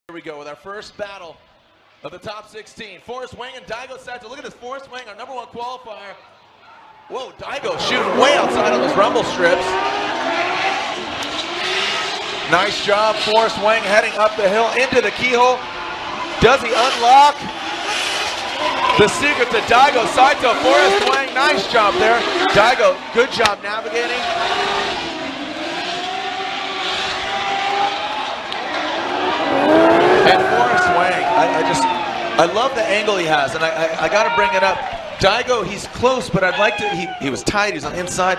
Here we go with our first battle of the top 16. Forrest Wang and Daigo Saito. Look at this, Forrest Wang, our #1 qualifier. Whoa, Daigo shooting way outside on those rumble strips. Nice job, Forrest Wang heading up the hill into the keyhole. Does he unlock the secret to Daigo Saito? Forrest Wang, nice job there. Daigo, good job navigating. And Forrest Wang, I love the angle he has, and I got to bring it up. Daigo, he's close, but I'd like to, he was tight, he's on the inside.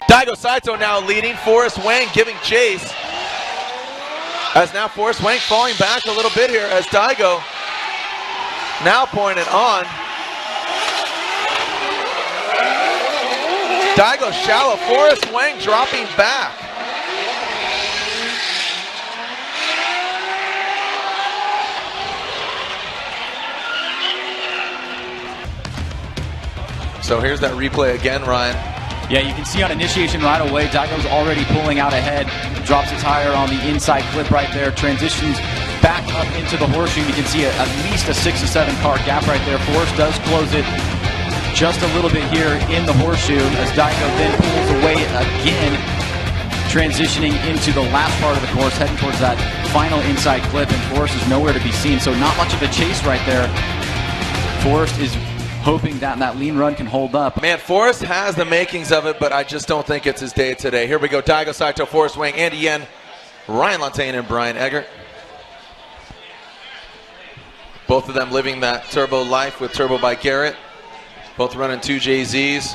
Daigo Saito now leading, Forrest Wang giving chase. As now Forrest Wang falling back a little bit here as Daigo now pointed on. Daigo shallow, Forrest Wang dropping back. So here's that replay again, Ryan. Yeah, you can see on initiation right away, Daigo's already pulling out ahead, drops a tire on the inside clip right there, transitions back up into the horseshoe. You can see at least a 6 to 7 car gap right there. Forrest does close it just a little bit here in the horseshoe as Daigo then pulls away again, transitioning into the last part of the course, heading towards that final inside clip, and Forrest is nowhere to be seen. So not much of a chase right there. Forrest is hoping that lean run can hold up. Man, Forrest has the makings of it, but I just don't think it's his day today. Here we go, Daigo Saito, Forrest Wang, Andy Yen, Ryan Lantain, and Brian Eggert. Both of them living that turbo life with Turbo by Garrett. Both running 2 JZs.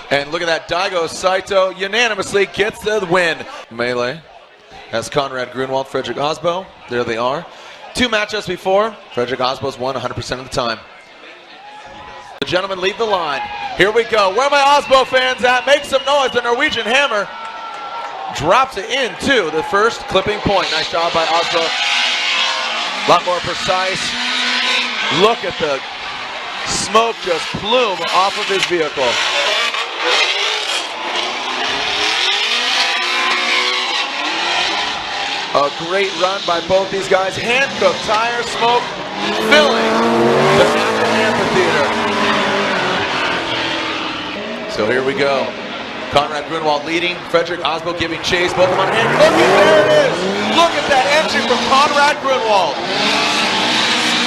And look at that, Daigo Saito unanimously gets the win. Melee has Conrad Grunwald, Frederick Osbo. There they are. 2 matchups before. Frederick Osbo's won 100% of the time. The gentlemen lead the line. Here we go. Where are my Osbo fans at? Make some noise. The Norwegian Hammer drops it into the first clipping point. Nice job by Osbo. A lot more precise. Look at the smoke just plume off of his vehicle. A great run by both these guys. Hand-cooked tire smoke filling the amphitheater. So here we go. Conrad Grunwald leading, Frederick Osbo giving chase, both of them on hand. Look at, there it is! Look at that entry from Conrad Grunwald.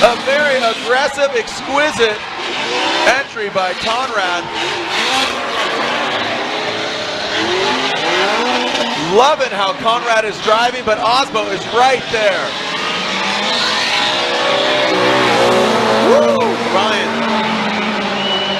A very aggressive, exquisite entry by Conrad. Loving how Conrad is driving, but Osbo is right there. Woo, Ryan.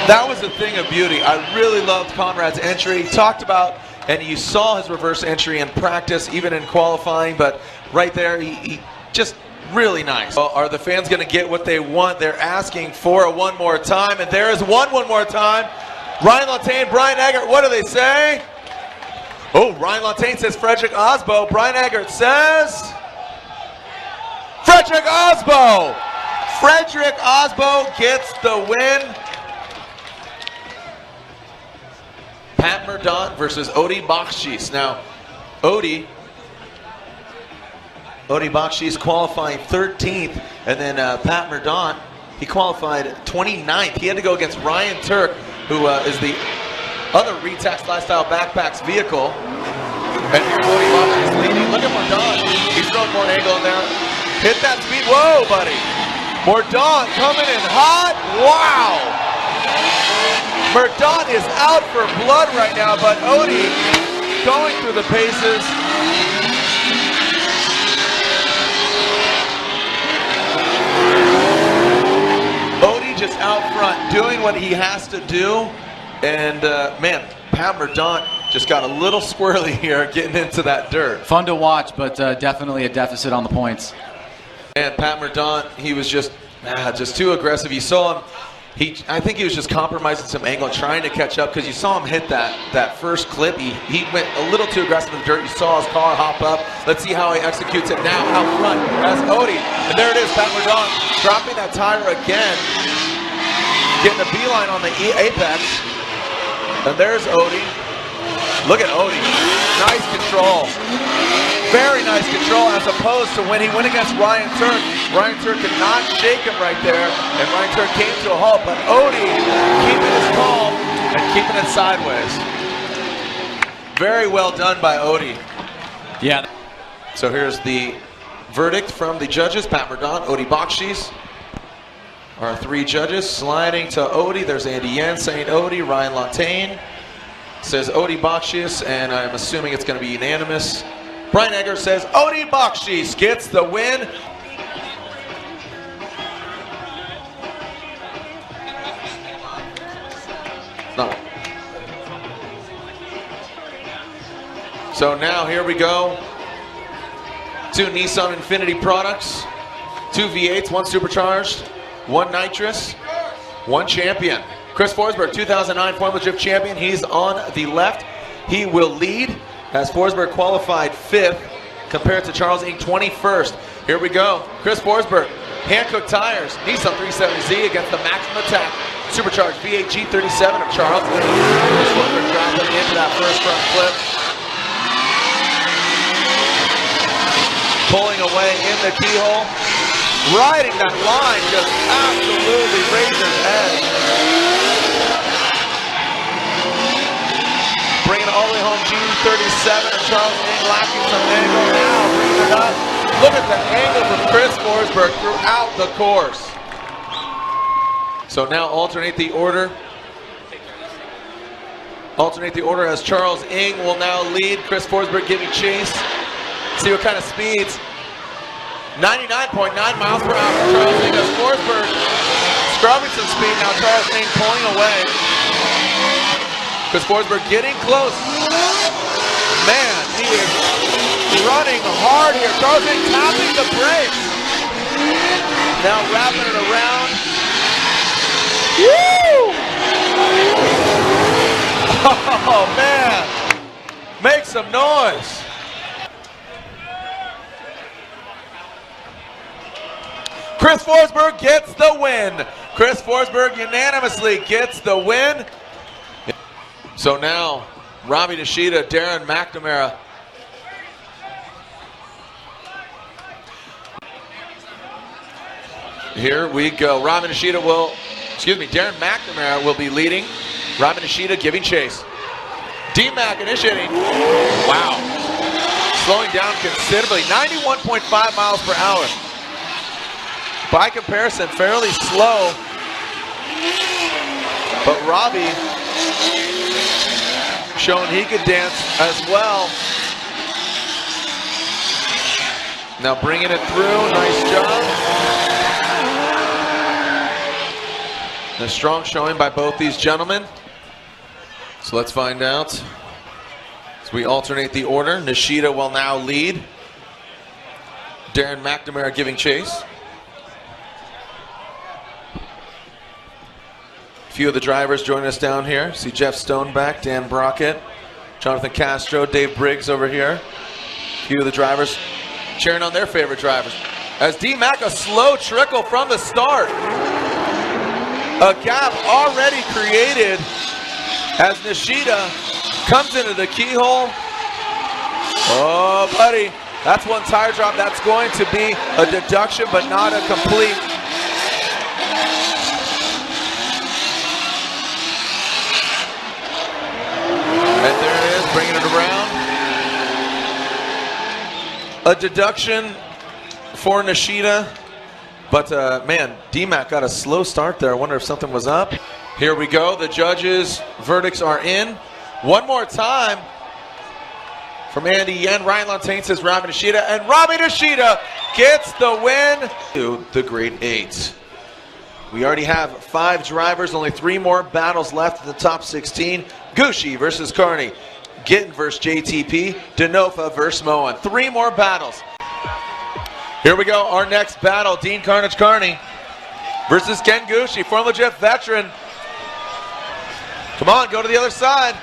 That was a thing of beauty. I really loved Conrad's entry. He talked about, and you saw his reverse entry in practice, even in qualifying, but right there, he just really nice. Well, are the fans going to get what they want? They're asking for a one more time, and there is one more time. Ryan Lantain, Brian Eggert, what do they say? Oh, Ryan Lantain says Frederick Osbo. Brian Eggert says Frederick Osbo. Frederick Osbo gets the win. Pat Merdaunt versus Odi Bakshish. Now, Odi Bakshish qualifying 13th, and then Pat Merdaunt, he qualified 29th. He had to go against Ryan Turk, who is the other Retax Lifestyle Backpacks vehicle. And here's Odi Bakshish leading. Look at Merdaunt. He's throwing more angle in there. Hit that speed. Whoa, buddy. Merdaunt coming in hot. Wow. Merdaunt is out for blood right now, but Odi going through the paces. Odi just out front doing what he has to do. And man, Pat Merdaunt just got a little squirrely here getting into that dirt. Fun to watch, but definitely a deficit on the points. And Pat Merdaunt, he was just too aggressive. You saw him, I think he was just compromising some angle and trying to catch up, because you saw him hit that first clip. He went a little too aggressive in the dirt. You saw his car hop up. Let's see how he executes it now out front. That's Odi. And there it is, Pat Merdaunt dropping that tire again. Getting a beeline on the apex. And there's Odi. Look at Odie. Nice control. Very nice control as opposed to when he went against Ryan Turk. Ryan Turk could not shake him right there, and Ryan Turk came to a halt, but Odie keeping his calm and keeping it sideways. Very well done by Odie. Yeah. So here's the verdict from the judges. Pat Mordaunt, Odie Bakshis. Our three judges sliding to Odie. There's Andy Yen saying Odie. Ryan Lantagne says Odie Bakshis, and I'm assuming it's going to be unanimous. Brian Egger says Odie Bakshis gets the win. No. So now here we go. 2 Nissan Infinity products, 2 V8s, 1 supercharged, 1 nitrous, 1 champion. Chris Forsberg, 2009 Formula Drift champion. He's on the left. He will lead as Forsberg qualified 5th compared to Charles Ng 21st. Here we go. Chris Forsberg, hand-cooked tires, Nissan 370Z against the Maximum Attack supercharged V8 G37 of Charles. Chris Forsberg dropping into that first front flip. Pulling away in the keyhole. Riding that line, just absolutely razor's edge. Bringing it all the way home, G37 of Charles Ng, lacking some angle now, bringing it up. Look at the angle from Chris Forsberg throughout the course. So now alternate the order. Alternate the order as Charles Ng will now lead, Chris Forsberg giving chase. See what kind of speeds. 99.9 miles per hour for Charles Ng as Forsberg scrubbing some speed. Now Charles Ng pulling away. Chris Forsberg getting close. Man, he is running hard here. Charles Ng tapping the brakes. Now wrapping it around. Woo! Oh man, make some noise. Chris Forsberg gets the win. Chris Forsberg unanimously gets the win. So now, Robbie Nishida, Darren McNamara. Here we go. Robbie Nishida will, Darren McNamara will be leading. Robbie Nishida giving chase. D-Mac initiating. Wow. Slowing down considerably. 91.5 miles per hour. By comparison, fairly slow, but Robbie showing he could dance as well. Now bringing it through, nice job. A strong showing by both these gentlemen. So let's find out. As we alternate the order, Nishida will now lead. Darren McNamara giving chase. A few of the drivers joining us down here. See Jeff Stoneback, Dan Brockett, Jonathan Castro, Dave Briggs over here. A few of the drivers cheering on their favorite drivers. As D-Mac, a slow trickle from the start. A gap already created as Nishida comes into the keyhole. Oh, buddy, that's one tire drop. That's going to be a deduction, but not a complete. And there it is, bringing it around. A deduction for Nishida. But, man, D-Mac got a slow start there. I wonder if something was up. Here we go. The judges' verdicts are in. One more time from Andy Yen. Ryan Lantagne says Robbie Nishida. And Robbie Nishida gets the win to the Great 8. We already have 5 drivers. Only 3 more battles left in the top 16. Gucci versus Carney. Gittin versus JTP. Denofa versus Moen. 3 more battles. Here we go. Our next battle. Dean Carnage Carney versus Ken Gucci. Formula Drift veteran. Come on, go to the other side.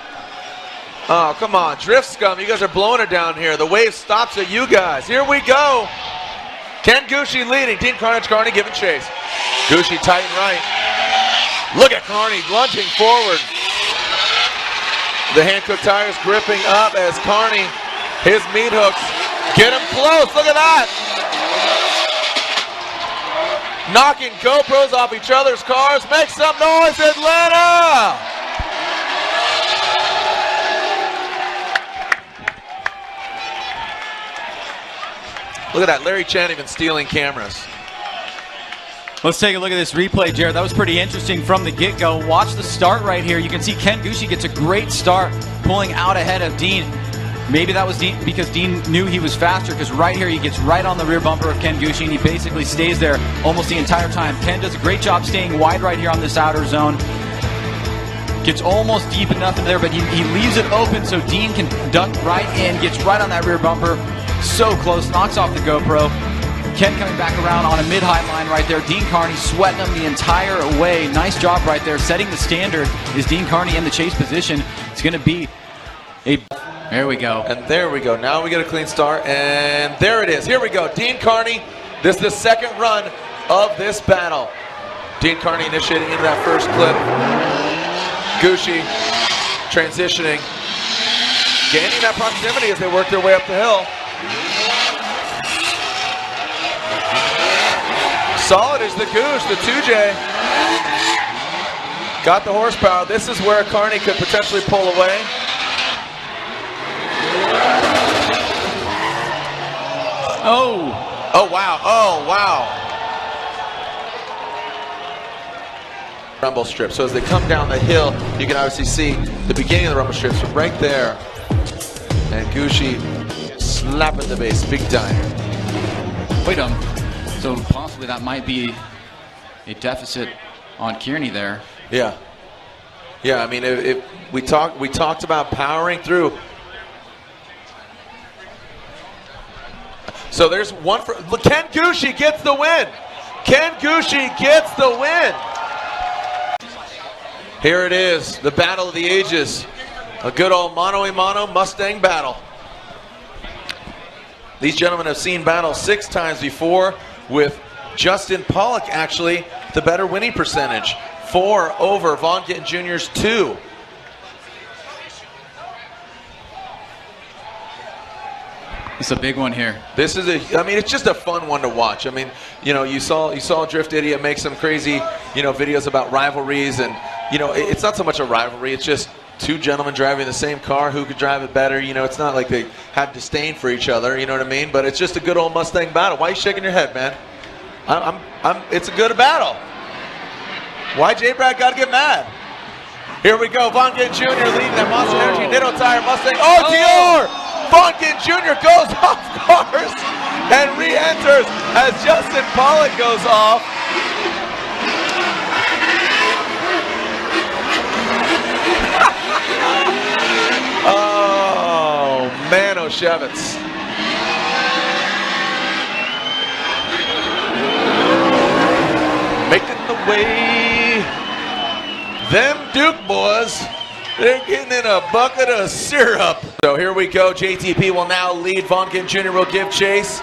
Oh, come on. Drift scum. You guys are blowing it down here. The wave stops at you guys. Here we go. Ken Gucci leading. Dean Carnage Carney giving chase. Gucci tight and right. Look at Carney lunging forward. The hand-cooked tires gripping up as Carney, his meat hooks, get him close. Look at that. Knocking GoPros off each other's cars. Make some noise, Atlanta! Look at that, Larry Chen even stealing cameras. Let's take a look at this replay, Jared. That was pretty interesting from the get-go. Watch the start right here. You can see Ken Gucci gets a great start pulling out ahead of Dean. Maybe that was Dean because Dean knew he was faster, because right here he gets right on the rear bumper of Ken Gucci and he basically stays there almost the entire time. Ken does a great job staying wide right here on this outer zone. Gets almost deep enough in there, but he leaves it open so Dean can duck right in, gets right on that rear bumper. So close, knocks off the GoPro. Ken coming back around on a mid-high line right there. Dean Carney sweating him the entire way. Nice job right there. Setting the standard is Dean Carney in the chase position. It's going to be a... There we go. And there we go. Now we get a clean start, and there it is. Here we go. Dean Carney. This is the second run of this battle. Dean Carney initiating into that first clip. Gucci transitioning, gaining that proximity as they work their way up the hill. Solid is the Gooch, the 2J. Got the horsepower. This is where Carney could potentially pull away. Oh. Oh, wow. Oh, wow. Rumble strip. So as they come down the hill, you can obviously see the beginning of the rumble strips right there. And Gucci slapping the base big time. Wait so possibly that might be a deficit on Kearney there. Yeah. Yeah, I mean, if we talked about powering through. So there's one for Ken Gucci gets the win. Ken Gucci gets the win. Here it is, the battle of the ages. A good old mano-a-mano Mustang battle. These gentlemen have seen battle 6 times before, with Justin Pollock actually the better winning percentage. 4 over Vaughn Gittin Jr.'s 2. It's a big one here. This is I mean, it's just a fun one to watch. I mean, you know, you saw Drift Idiot make some crazy, videos about rivalries, and it's not so much a rivalry. It's just 2 gentlemen driving the same car. Who could drive it better? It's not like they have disdain for each other. You know what I mean? But it's just a good old Mustang battle. Why are you shaking your head, man? It's a good battle. Why J-Brad got to get mad? Here we go. Vaughn Gittin Jr. leading that Monster Energy Nitto Tire Mustang. Oh, Dior! Vaughn Gittin Jr. goes off course and re-enters as Justin Pollock goes off. Oh, man, O'Shevitz. Making the way. Them Duke boys, they're getting in a bucket of syrup. So here we go. JTP will now lead. Vaughn Gittin Jr. will give chase.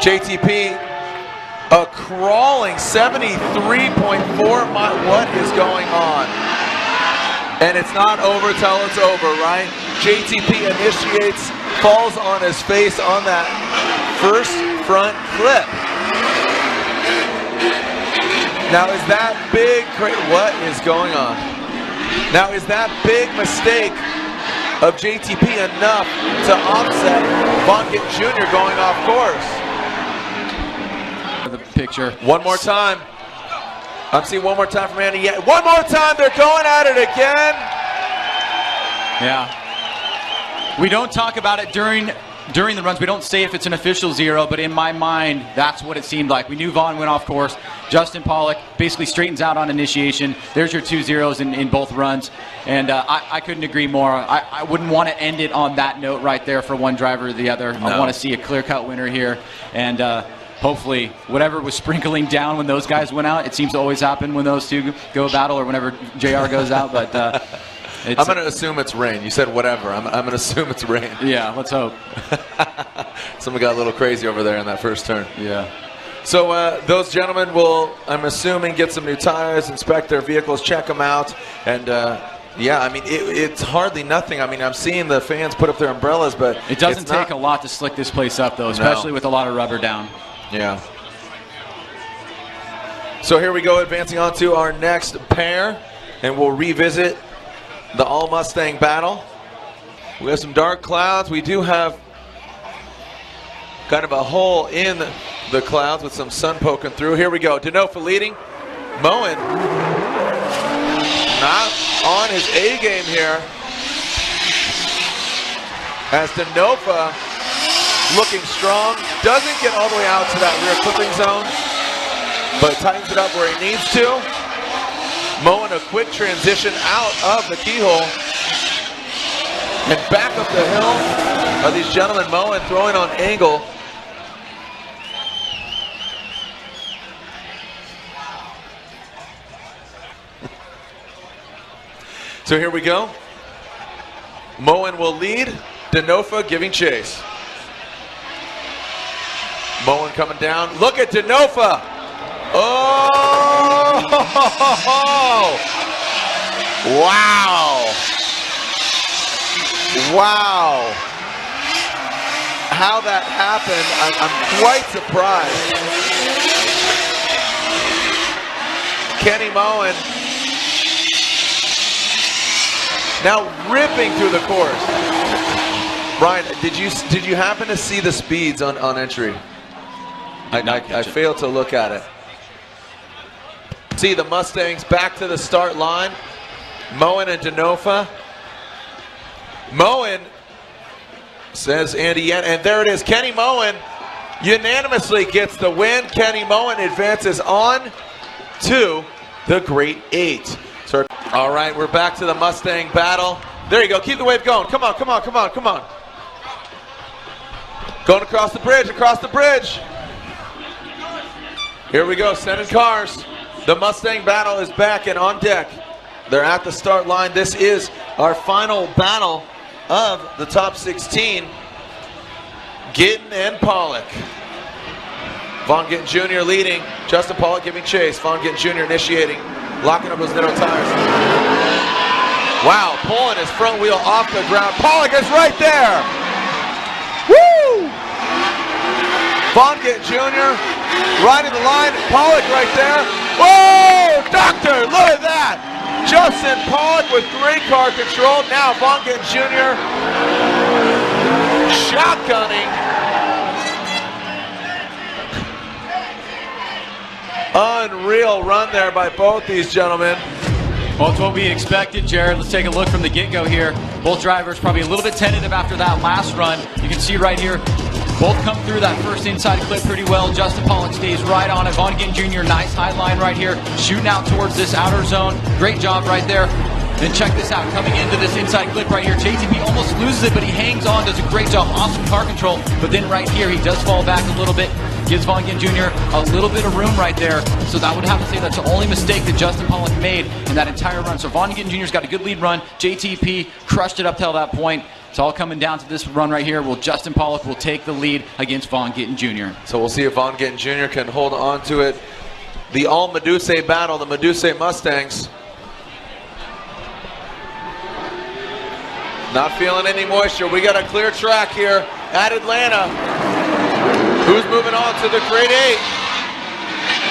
JTP, a crawling 73.4 miles. What is going on? And it's not over till it's over, right? JTP initiates, falls on his face on that first front clip. Now is that big, what is going on? Now is that big mistake of JTP enough to offset Vaughn Gittin Jr. going off course? The picture. One more time. I'm seeing one more time from Andy. Yeah, one more time, they're going at it again. Yeah. We don't talk about it during the runs. We don't say if it's an official 0, but in my mind, that's what it seemed like. We knew Vaughn went off course. Justin Pollock basically straightens out on initiation. There's your 2 zeros in both runs. And I couldn't agree more. I wouldn't want to end it on that note right there for one driver or the other. No. I want to see a clear-cut winner here. And hopefully, whatever was sprinkling down when those guys went out, it seems to always happen when those 2 go battle or whenever JR goes out. But I'm going to assume it's rain. You said whatever. I'm going to assume it's rain. Yeah, let's hope. Someone got a little crazy over there in that first turn. Yeah. So those gentlemen will, I'm assuming, get some new tires, inspect their vehicles, check them out, and Yeah, I mean, it's hardly nothing. I mean, I'm seeing the fans put up their umbrellas, but it doesn't take a lot to slick this place up, though, especially with a lot of rubber down. Yeah. So here we go, advancing on to our next pair, and we'll revisit the all-Mustang battle. We have some dark clouds. We do have kind of a hole in the clouds with some sun poking through. Here we go. Denofa leading. Moen not on his A game here. As Denofa looking strong. Doesn't get all the way out to that rear clipping zone, but tightens it up where he needs to. Moen a quick transition out of the keyhole. And back up the hill are these gentlemen. Moen throwing on angle. So here we go. Moen will lead. Denofa giving chase. Moen coming down. Look at Denofa. Oh! Wow. Wow. How that happened, I'm quite surprised. Kenny Moen now ripping through the course. Brian, did you happen to see the speeds on entry? I failed to look at it. See the Mustangs back to the start line. Moen and Denofa. Moen, says Andy, and there it is. Kenny Moen unanimously gets the win. Kenny Moen advances on to the Great Eight. So, all right, we're back to the Mustang battle. There you go. Keep the wave going. Come on, come on, come on, come on. Going across the bridge, across the bridge. Here we go, sending cars. The Mustang battle is back and on deck. They're at the start line. This is our final battle of the top 16. Gittin and Pollock. Von Gittin Jr. leading. Justin Pollock giving chase. Von Gittin Jr. initiating. Locking up those middle tires. Wow, pulling his front wheel off the ground. Pollock is right there. Woo! Von Gittin Jr. riding the line. Pollock right there. Whoa! Doctor, look at that. Justin Pollock with great car control. Now Von Gittin Jr. shotgunning. Unreal run there by both these gentlemen. Well, it's what we expected, Jared. Let's take a look from the get-go here. Both drivers probably a little bit tentative after that last run. You can see right here, both come through that first inside clip pretty well. Justin Pollock stays right on it. Von Gittin Jr., nice high line right here, shooting out towards this outer zone. Great job right there. Then check this out, coming into this inside clip right here. JTP almost loses it, but he hangs on, does a great job. Awesome car control. But then right here, he does fall back a little bit. Gives Von Gittin Jr. a little bit of room right there. So I would have to say that's the only mistake that Justin Pollock made in that entire run. So Von Gittin Jr.'s got a good lead run. JTP crushed it up till that point. It's all coming down to this run right here. Well, Justin Pollock will take the lead against Von Gittin Jr. So we'll see if Von Gittin Jr. can hold on to it. The all-Medusa battle, the Medusa Mustangs. Not feeling any moisture. We got a clear track here at Atlanta. Who's moving on to the Great Eight?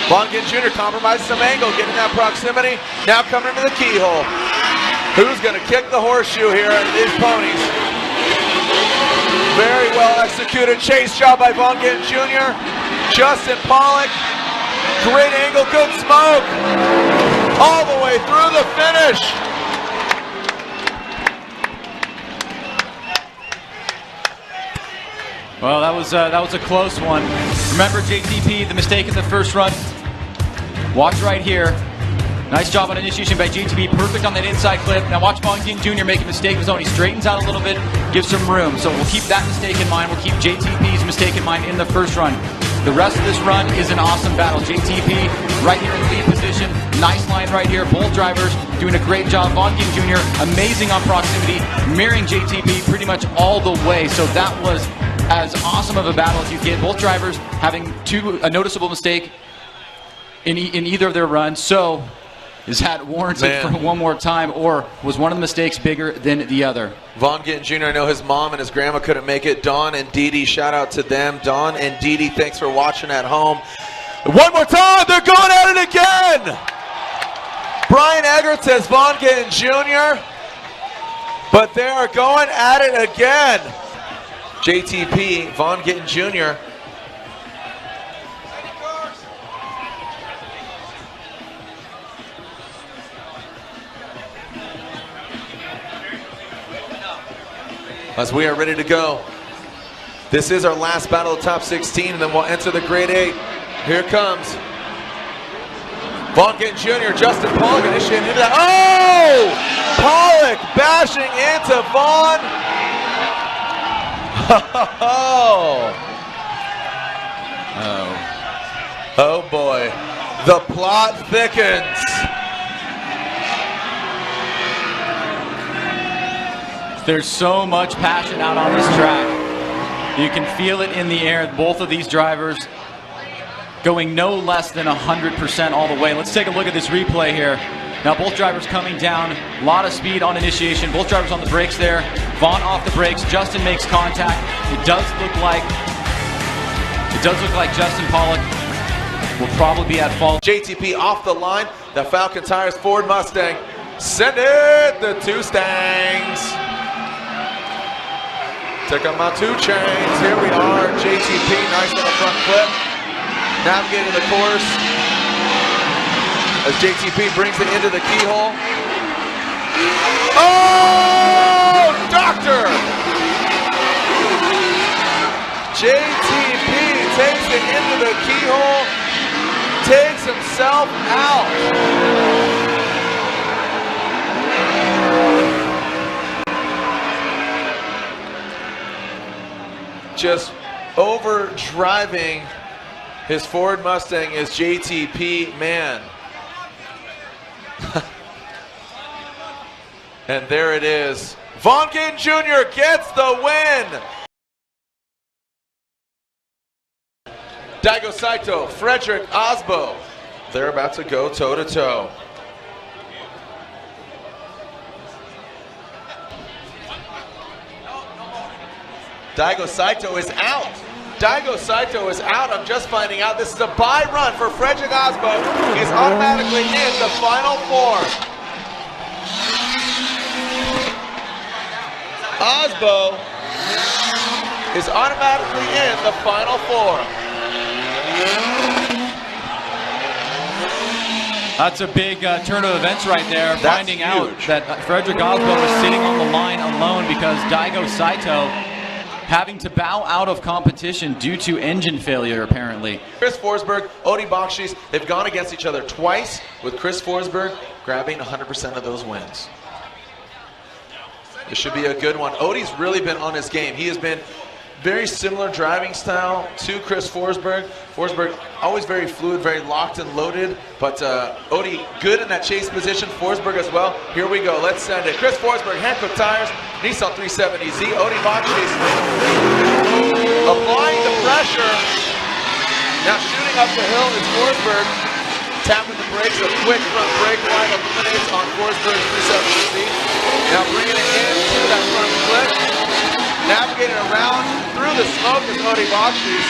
Von Gittin Jr. compromises some angle, getting that proximity. Now coming into the keyhole. Who's going to kick the horseshoe here at these ponies? Very well executed chase job by Von Gittin Jr. Justin Pollock. Great angle, good smoke. All the way through the finish. Well, that was a close one. Remember JTP, the mistake in the first run. Watch right here. Nice job on initiation by JTP. Perfect on that inside clip. Now watch Von Gittin Jr. make a mistake of his own. He straightens out a little bit, gives some room. So we'll keep that mistake in mind. We'll keep JTP's mistake in mind in the first run. The rest of this run is an awesome battle. JTP right here in the lead position. Nice line right here. Both drivers doing a great job. Von Gittin Jr. amazing on proximity, mirroring JTP pretty much all the way. So that was as awesome of a battle as you get. Both drivers having a noticeable mistake in either of their runs. So Is that warranted for one more time, or was one of the mistakes bigger than the other? Vaughn Gittin Jr., I know his mom and his grandma couldn't make it. Dawn and Dee Dee, shout out to them. Dawn and Dee Dee, thanks for watching at home. One more time, they're going at it again! Brian Eggert says Vaughn Gittin Jr., but they are going at it again. JTP, Vaughn Gittin Jr. As we are ready to go. This is our last battle of top 16, and then we'll enter the grade 8. Here it comes. Vaughn Gittin Jr., Justin Pollock initiating into that. Oh! Pollock bashing into Vaughn. Oh boy. The plot thickens. There's so much passion out on this track. You can feel it in the air. Both of these drivers going no less than 100% all the way. Let's take a look at this replay here. Now both drivers coming down, a lot of speed on initiation. Both drivers on the brakes there. Vaughn off the brakes. Justin makes contact. It does look like Justin Pollock will probably be at fault. JTP off the line. The Falcon Tires Ford Mustang. Send it, the two Stangs. Took out my 2 chains. Here we are. JTP, nice little front flip. Navigating the course as JTP brings it into the keyhole. Oh, doctor! JTP takes it into the keyhole, takes himself out. Just over-driving his Ford Mustang is JTP, man. And there it is. Vaughn Gittin Jr. gets the win. Daigo Saito, Frederick Osbo. They're about to go toe-to-toe. Daigo Saito is out. Daigo Saito is out. I'm just finding out this is a bye run for Frederick Osbo. He's automatically in the Final Four. Osbo is automatically in the Final Four. That's a big turn of events right there. That's finding huge. out that Frederick Osbo was sitting on the line alone because Daigo Saito having to bow out of competition due to engine failure, apparently. Chris Forsberg, Odie Bakshis, they've gone against each other twice, with Chris Forsberg grabbing 100% of those wins. This should be a good one. Odie's really been on his game. He has been very similar driving style to Chris Forsberg. Forsberg always very fluid, very locked and loaded, but Odie good in that chase position. Forsberg as well. Here we go. Let's send it. Chris Forsberg, Hankook Tires, Nissan 370Z, Odie Bakshis applying the pressure. Now shooting up the hill is Forsberg. Tapping the brakes, a quick front brake line eliminates on Forsberg's 370Z. Now bringing it into that front flip. Navigating around through the smoke is Odie Bakshis.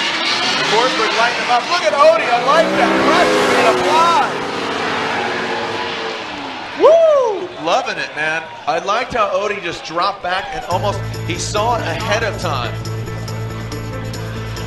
Forsberg lighting him up. Look at Odie, I like that pressure being applied. Woo! Loving it, man. I liked how Odie just dropped back and almost, he saw it ahead of time.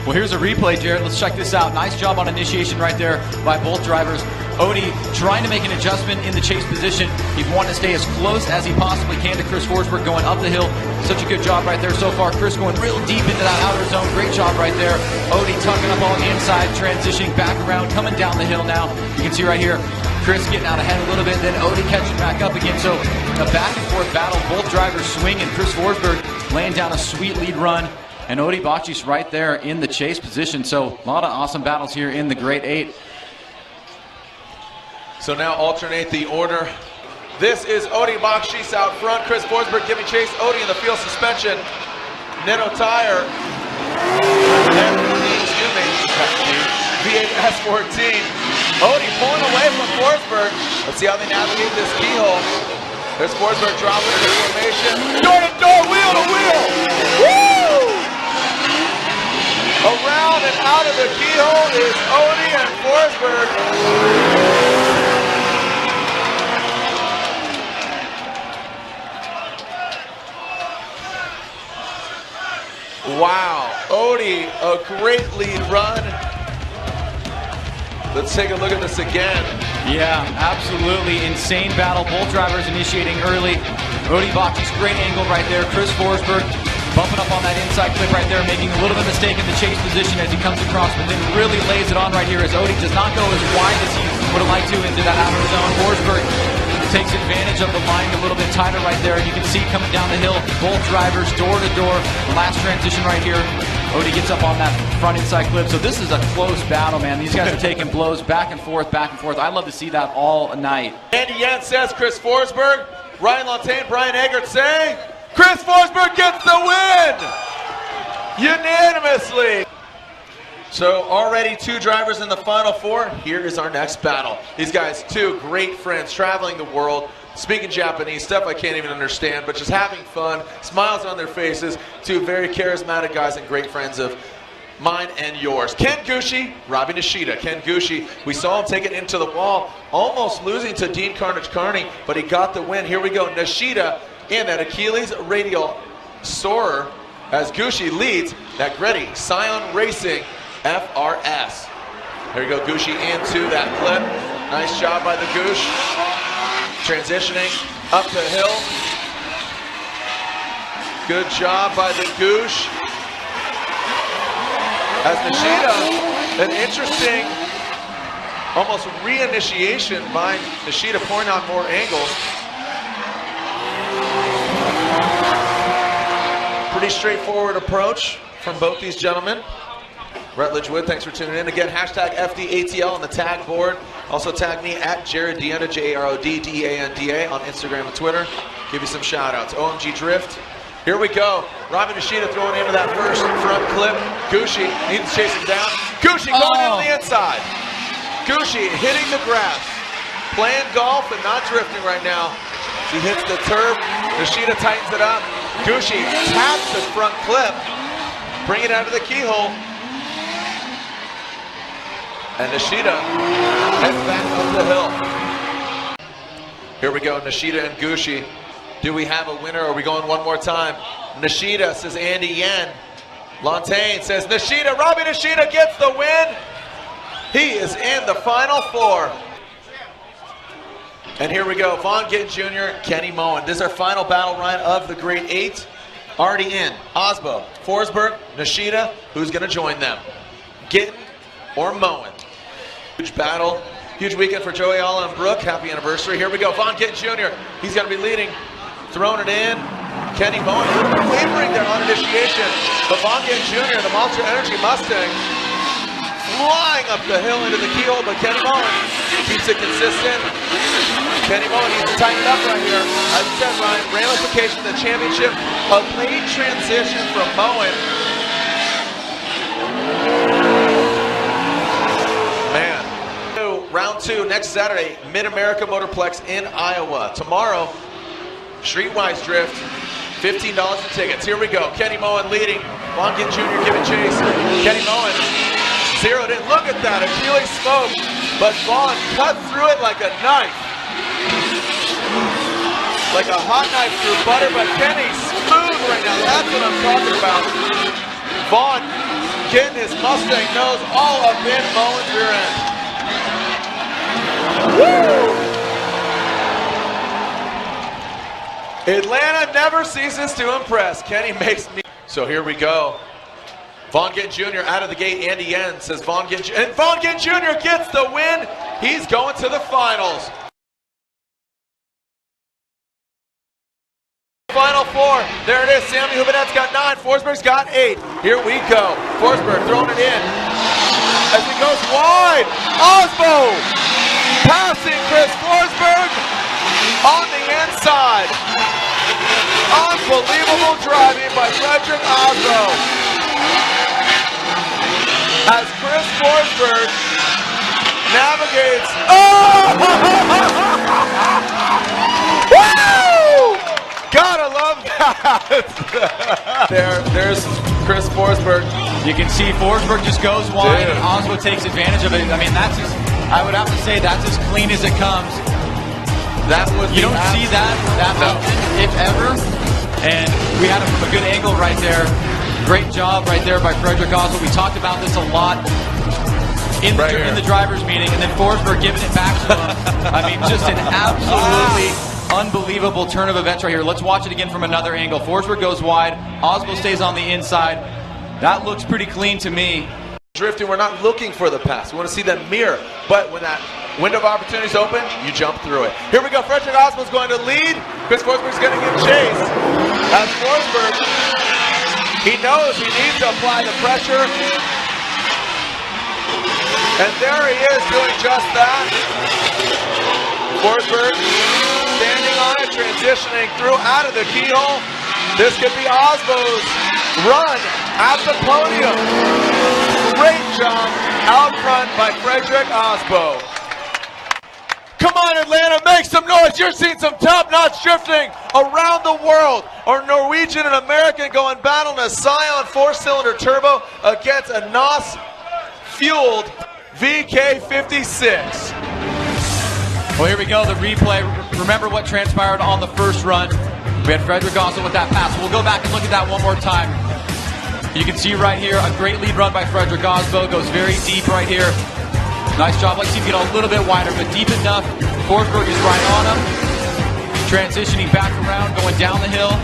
Well, here's a replay, Jared. Let's check this out. Nice job on initiation right there by both drivers. Odie trying to make an adjustment in the chase position. He's wanting to stay as close as he possibly can to Chris Forsberg going up the hill. Such a good job right there so far. Chris going real deep into that outer zone. Great job right there. Odie tucking up on the inside, transitioning back around, coming down the hill now. You can see right here, Chris getting out ahead a little bit, then Odie catching back up again. So a back and forth battle. Both drivers swinging. Chris Forsberg laying down a sweet lead run. And Odie Bakshis right there in the chase position. So a lot of awesome battles here in the Grade 8. So now alternate the order. This is Odie Bakshis out front. Chris Forsberg giving chase. Odie in the field suspension. Netto tire. V8 S14. Odie pulling away from Forsberg. Let's see how they navigate this keyhole. There's Forsberg dropping into formation. Door to door, wheel to wheel. Woo! Around and out of the keyhole is Odie and Forsberg. Wow, Odie, a great lead run. Let's take a look at this again. Yeah, absolutely insane battle. Both drivers initiating early. Odie Bocci's great angle right there. Chris Forsberg bumping up on that inside clip right there, making a little bit of a mistake in the chase position as he comes across, but then really lays it on right here as Odie does not go as wide as he would have liked to into that outer zone. Forsberg takes advantage of the line a little bit tighter right there, and you can see coming down the hill, both drivers door to door. The last transition right here, Odie gets up on that front inside clip. So this is a close battle, man. These guys are taking blows back and forth, back and forth. I'd love to see that all night. Andy Yen says Chris Forsberg. Ryan Lantain, Brian Eggert say Chris Forsberg gets the win! Unanimously. So already 2 drivers in the Final Four. Here is our next battle. These guys, 2 great friends traveling the world, speaking Japanese, stuff I can't even understand, but just having fun, smiles on their faces. 2 very charismatic guys and great friends of mine and yours. Ken Gushi, Robbie Nishida. Ken Gushi, we saw him take it into the wall, almost losing to Dean Carnage Carney, but he got the win. Here we go, Nishida in that Achilles radial soarer as Gushi leads that Gretty Scion Racing FRS. Here we go, Gushi into that clip. Nice job by the Goosh. Transitioning up the hill. Good job by the Goosh. As Nishida, an interesting, almost reinitiation by Nishida, pouring out more angles. Pretty straightforward approach from both these gentlemen. Rutledge Wood, thanks for tuning in. Again, hashtag FDATL on the tag board. Also tag me at Jared Deanda, JARODDEANDA on Instagram and Twitter. Give you some shout outs. OMG Drift. Here we go. Robin Nishida throwing into that first front clip. Gushi needs to chase him down. Gushi going into the inside. Gushi hitting the grass. Playing golf and not drifting right now. He hits the turf. Nishida tightens it up. Gushi taps the front clip. Bring it out of the keyhole. And Nishida heads back up the hill. Here we go, Nishida and Gushi. Do we have a winner? Are we going one more time? Nishida says Andy Yen. Lantain says Nishida. Robbie Nishida gets the win. He is in the Final Four. And here we go, Vaughn Gittin Jr., Kenny Moen. This is our final battle, Ryan, of the Great 8. Already in, Osbo, Forsberg, Nishida. Who's going to join them? Gittin or Moen? Huge battle, huge weekend for Joey Alla and Brooke. Happy anniversary. Here we go, Vaughn Gittin Jr. He's going to be leading, throwing it in. Kenny Moen, a little bit wavering there on initiation. But Vaughn Gittin Jr., the Monster Energy Mustang, flying up the hill into the keyhole, but Kenny Moen keeps it consistent. Kenny Moen needs to tighten it up right here. As I said, Ryan, ramification of the championship, a late transition from Moen. Man. Round 2 next Saturday, Mid-America Motorplex in Iowa. Tomorrow, Streetwise Drift, $15 for tickets. Here we go, Kenny Moen leading. Vaughn Gittin Jr. giving chase. Kenny Moen zeroed in. Look at that, Achilles smoke. But Vaughn cut through it like a knife. Like a hot knife through butter, but Kenny's smooth right now. That's what I'm talking about. Vaughn getting his Mustang nose all up in Moen's rear end. Woo! Atlanta never ceases to impress. Kenny makes me. So here we go. Vaughn Gittin Jr. out of the gate. Andy Yen says Vaughn Gittin Jr. And Vaughn Gittin Jr. gets the win. He's going to the finals. Final 4. There it is. Sammy Hubinette's got 9. Forsberg's got 8. Here we go. Forsberg throwing it in. As he goes wide. Osbo passing Chris Forsberg on the inside. Unbelievable driving by Frederick Osbo. As Chris Forsberg navigates. Oh! Woo! Gotta love that. There's Chris Forsberg. You can see Forsberg just goes wide, and Osbo takes advantage of it. I mean, that's as, I would have to say that's as clean as it comes. That was you don't see that often, if ever. And we had a good angle right there. Great job right there by Frederick Osbo. We talked about this a lot in the drivers' meeting, and then Forsberg giving it back to him. I mean, just an absolutely unbelievable turn of events right here. Let's watch it again from another angle. Forsberg goes wide. Osbo stays on the inside. That looks pretty clean to me. Drifting, we're not looking for the pass. We want to see that mirror. But when that window of opportunity is open, you jump through it. Here we go. Frederick Osbo's going to lead. Chris Forsberg's going to give chase. As Forsberg, he knows he needs to apply the pressure. And there he is doing just that. Forsberg standing on it, transitioning through out of the keyhole. This could be Osbo's run at the podium. Great job out front by Frederick Osbo. Come on, Atlanta, make some noise. You're seeing some top-notch drifting around the world. Our Norwegian and American going battle in a Scion 4-cylinder turbo against a NOS-fueled VK56. Well, here we go, the replay. Remember what transpired on the first run. We had Frederick Osbo with that pass. We'll go back and look at that one more time. You can see right here a great lead run by Frederick Osbo. Goes very deep right here. Nice job. Let's see if you get a little bit wider, but deep enough. Forsberg is right on him. Transitioning back around, going down the hill.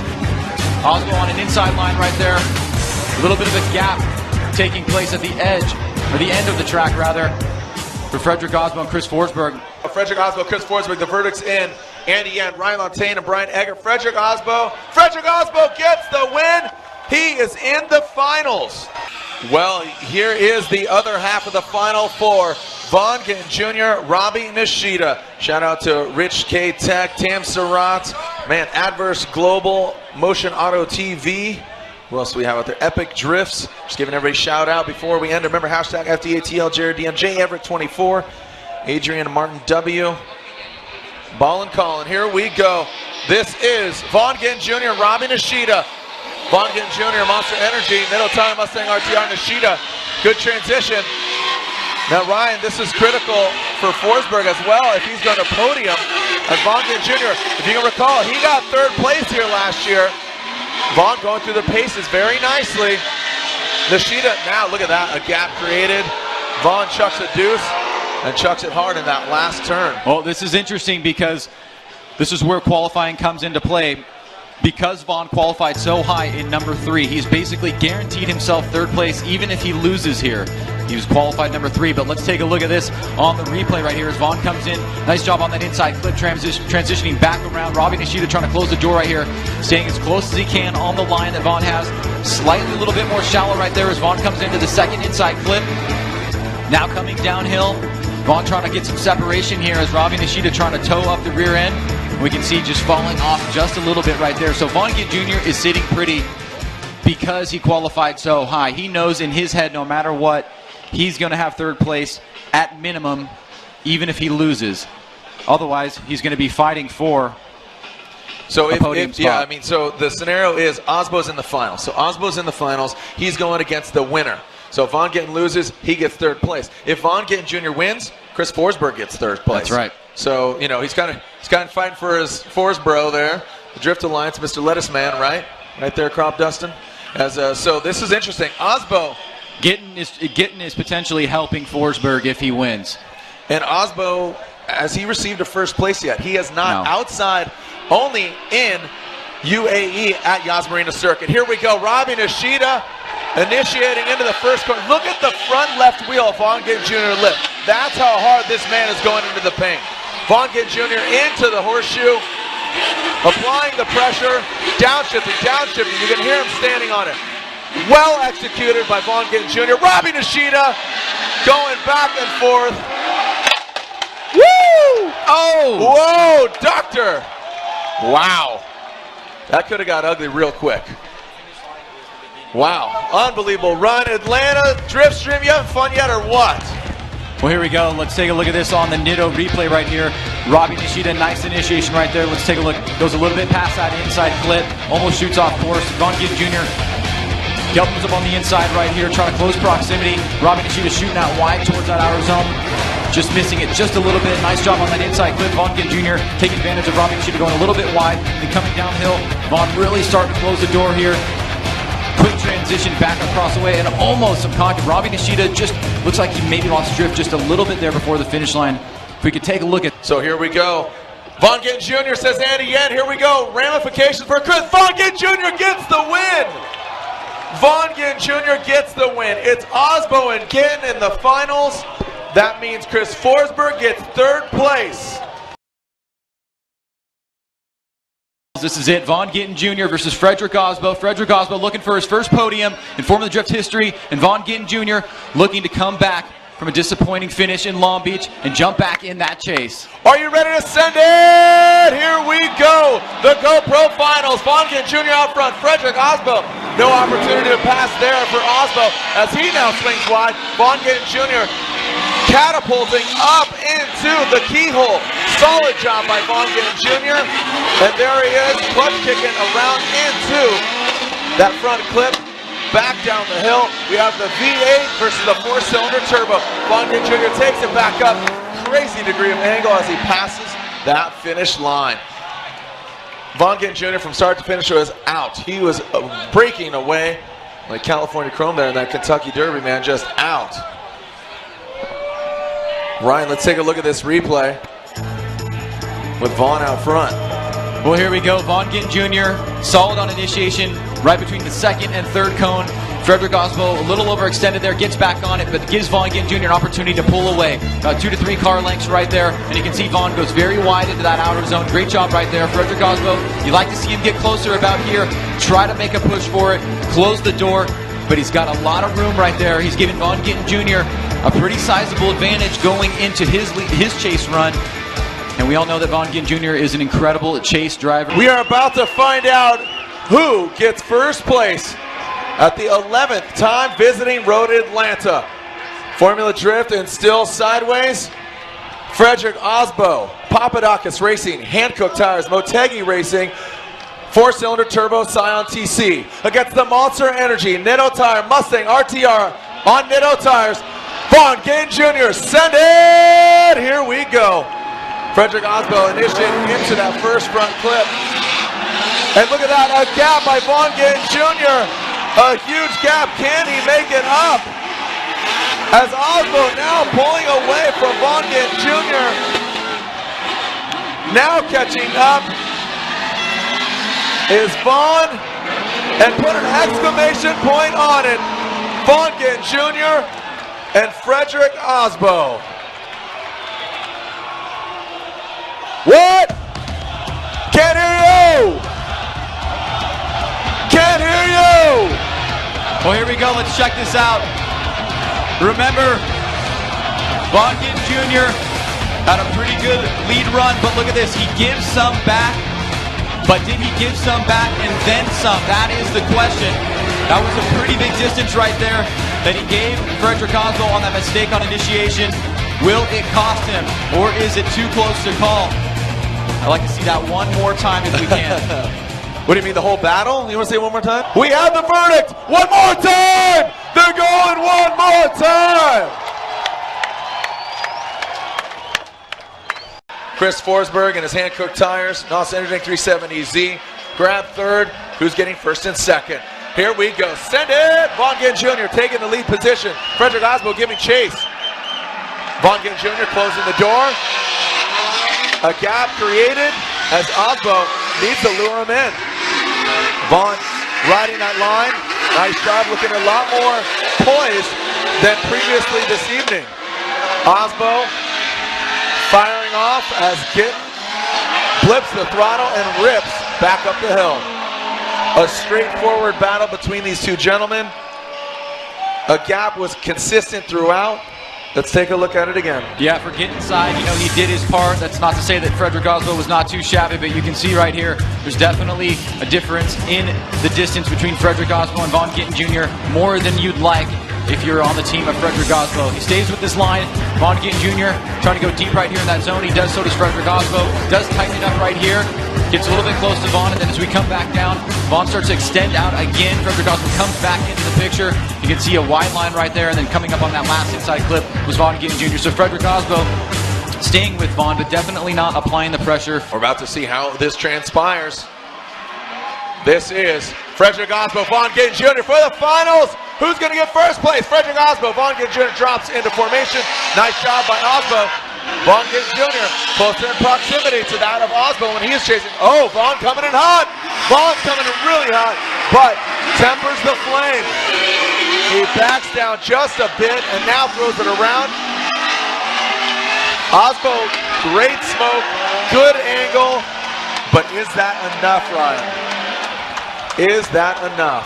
Osbo on an inside line right there. A little bit of a gap taking place at the edge, or the end of the track rather, for Frederick Osbo and Chris Forsberg. Frederick Osbo, Chris Forsberg, the verdict's in. Andy Yan, Ryan Lantain, and Brian Egger. Frederick Osbo gets the win. He is in the finals. Well, here is the other half of the final four. Vaughn Gittin Jr., Robbie Nishida. Shout out to Rich K Tech, Tam Surratt, man, Adverse Global, Motion Auto TV. Who else do we have out there? Epic Drifts. Just giving everybody a shout out before we end. Remember, hashtag FDATL, Jared DM, J Everett 24, Adrian Martin W. Ball and Colin, here we go. This is Vaughn Gittin Jr., Robbie Nishida. Vaughn Gittin Jr., Monster Energy, Middle Time Mustang RTR Nishida. Good transition. Now, Ryan, this is critical for Forsberg as well if he's going to podium. As Vaughn Gittin Jr., if you can recall, he got third place here last year. Vaughn going through the paces very nicely. Nishida, now look at that, a gap created. Vaughn chucks a deuce and chucks it hard in that last turn. Well, this is interesting because this is where qualifying comes into play. Because Vaughn qualified so high in number 3, he's basically guaranteed himself third place even if he loses here. He was qualified number 3, but let's take a look at this on the replay right here as Vaughn comes in. Nice job on that inside clip, transitioning back around. Robbie Nishida trying to close the door right here, staying as close as he can on the line that Vaughn has. Slightly a little bit more shallow right there as Vaughn comes into the second inside clip. Now coming downhill. Vaughn trying to get some separation here as Robbie Nishida trying to tow up the rear end. We can see just falling off just a little bit right there. So Vaughn Gittin Jr. is sitting pretty because he qualified so high. He knows in his head, no matter what, he's going to have third place at minimum, even if he loses. Otherwise, he's going to be fighting for a podium spot. Yeah, I mean, so the scenario is Osbo's in the finals. So Osbo's in the finals. He's going against the winner. So if Vaughn Gittin loses, he gets third place. If Vaughn Gittin Jr. wins, Chris Forsberg gets third place. That's right. So, you know, he's kind of fighting for his Forsbro there. The Drift Alliance, Mr. Lettuce Man, right? Right there, Crop Dustin. So this is interesting. Osbo. Gittin is potentially helping Forsberg if he wins. And Osbo, has he received a first place yet? He has not. No. Outside, only in UAE at Yas Marina Circuit. Here we go. Robbie Nishida initiating into the first corner. Look at the front left wheel of Vaughn Gittin Jr. lift. That's how hard this man is going into the paint. Vaughn Gittin Jr. into the horseshoe, applying the pressure, downshifting. You can hear him standing on it. Well executed by Vaughn Gittin Jr. Robbie Nishida going back and forth. Woo! Oh! Whoa, doctor! Wow. That could have got ugly real quick. Wow. Unbelievable run. Atlanta, Drift Stream, you having fun yet or what? Well, here we go. Let's take a look at this on the Nitto replay right here. Robbie Nishida, nice initiation right there. Let's take a look. Goes a little bit past that inside clip. Almost shoots off course. Vaughn Gittin Jr. comes up on the inside right here, trying to close proximity. Robbie Nishida shooting out wide towards that outer zone. Just missing it just a little bit. Nice job on that inside clip. Vaughn Gittin Jr. taking advantage of Robbie Nishida going a little bit wide. Then coming downhill. Vaughn really starting to close the door here. Quick transition back across the way and almost some contact. Robbie Nishida just looks like he maybe lost drift just a little bit there before the finish line. If we could take a look at. So here we go. Vaughn Gittin Jr. says Andy Yen. Here we go. Ramifications for Chris. Vaughn Gittin Jr. gets the win. Vaughn Gittin Jr. gets the win. It's Osbo and Gittin in the finals. That means Chris Forsberg gets third place. This is it, Vaughn Gittin Jr. versus Frederick Osbo. Frederick Osbo looking for his first podium in Formula Drift history, and Vaughn Gittin Jr. looking to come back from a disappointing finish in Long Beach and jump back in that chase. Are you ready to send it? Here we go. The GoPro Finals. Vaughn Gittin Jr. out front. Frederick Osbo. No opportunity to pass there for Osbo as he now swings wide. Vaughn Gittin Jr. catapulting up into the keyhole. Solid job by Vaughn Gittin Jr. And there he is, clutch kicking around into that front clip. Back down the hill, we have the V8 versus the 4-cylinder turbo. Vaughn Gittin Jr. takes it back up. Crazy degree of angle as he passes that finish line. Vaughn Gittin Jr. from start to finish was out. He was breaking away like California Chrome there in that Kentucky Derby, man, just out. Ryan, let's take a look at this replay with Vaughn out front. Well, here we go. Vaughn Gittin Jr. solid on initiation, right between the second and third cone. Frederick Osbo a little overextended there, gets back on it, but gives Vaughn Gittin Jr. an opportunity to pull away. About 2 to 3 car lengths right there, and you can see Vaughn goes very wide into that outer zone. Great job right there. Frederick Osbo, you like to see him get closer about here, try to make a push for it, close the door, but he's got a lot of room right there. He's giving Vaughn Gittin Jr. a pretty sizable advantage going into his chase run. And we all know that Vaughn Gittin Jr. is an incredible chase driver. We are about to find out who gets first place at the 11th time visiting Road Atlanta. Formula Drift and still sideways. Frederick Osbo, Papadakis Racing, Hankook Tires, Motegi Racing, 4-cylinder turbo Scion TC. Against the Monster Energy, Nitto Tire, Mustang RTR on Nitto Tires. Vaughn Gittin Jr. send it! Here we go. Frederick Osbo initiating into that first front clip. And look at that, a gap by Vaughn Gittin Jr. A huge gap, can he make it up? As Osbo now pulling away from Vaughn Gittin Jr. Now catching up is Vaughn, and put an exclamation point on it. Vaughn Gittin Jr. and Frederick Osbo. What? Can't hear you! Can't hear you! Well, here we go. Let's check this out. Remember, Vaughn Gittin Jr. had a pretty good lead run, but look at this. He gives some back, but did he give some back and then some? That is the question. That was a pretty big distance right there that he gave Frederick Osbo on that mistake on initiation. Will it cost him, or is it too close to call? I'd like to see that one more time if we can. What do you mean, the whole battle? You want to say it one more time? We have the verdict! One more time! They're going one more time! Chris Forsberg and his Hankook Tires, NOS Energy 370Z, grab third. Who's getting first and second? Here we go. Send it! Vaughn Gittin Jr. taking the lead position. Frederick Osbo giving chase. Vaughn Gittin Jr. closing the door. A gap created as Osbo needs to lure him in. Vaughn riding that line. Nice job, looking a lot more poised than previously this evening. Osbo firing off as Gittin blips the throttle and rips back up the hill. A straightforward battle between these two gentlemen. A gap was consistent throughout. Let's take a look at it again. Yeah, for getting inside, you know, he did his part. That's not to say that Frederick Osbo was not too shabby, but you can see right here, there's definitely a difference in the distance between Frederick Osbo and Vaughn Gittin Jr. more than you'd like if you're on the team of Frederick Osbo. He stays with this line. Vaughn Gittin Jr. trying to go deep right here in that zone. He does, so does Frederick Osbo. Does tighten it up right here. Gets a little bit close to Vaughn, and then as we come back down, Vaughn starts to extend out again. Frederick Osbo comes back into the picture. You can see a wide line right there, and then coming up on that last inside clip was Vaughn Gittin Jr. So Frederick Osbo staying with Vaughn, but definitely not applying the pressure. We're about to see how this transpires. This is Frederick Osbo, Vaughn Gittin Jr. for the finals. Who's going to get first place? Frederick Osbo. Vaughn Gittin Jr. drops into formation. Nice job by Osbo. Vaughn Gittin Jr. closer in proximity to that of Osbo when he is chasing. Oh, Vaughn coming in hot. Vaughn's coming in really hot, but tempers the flame. He backs down just a bit and now throws it around. Osbo, great smoke, good angle, but is that enough, Ryan? Is that enough?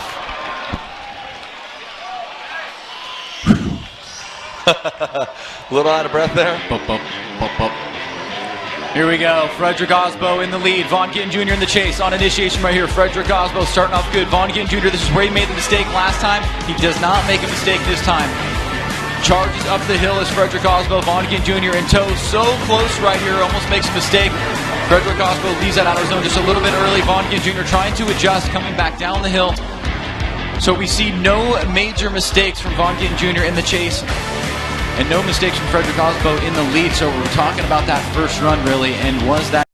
A little out of breath there. Here we go. Frederick Osbo in the lead. Vaughn Gittin Jr. in the chase on initiation right here. Frederick Osbo starting off good. Vaughn Gittin Jr. This is where he made the mistake last time. He does not make a mistake this time. Charges up the hill as Frederick Osbo. Vaughn Gittin Jr. in tow. So close right here. Almost makes a mistake. Frederick Osbo leaves that outer zone just a little bit early. Vaughn Gittin Jr. trying to adjust, coming back down the hill. So we see no major mistakes from Vaughn Gittin Jr. in the chase. And no mistakes from Frederick Osbo in the lead. So we're talking about that first run really, and was that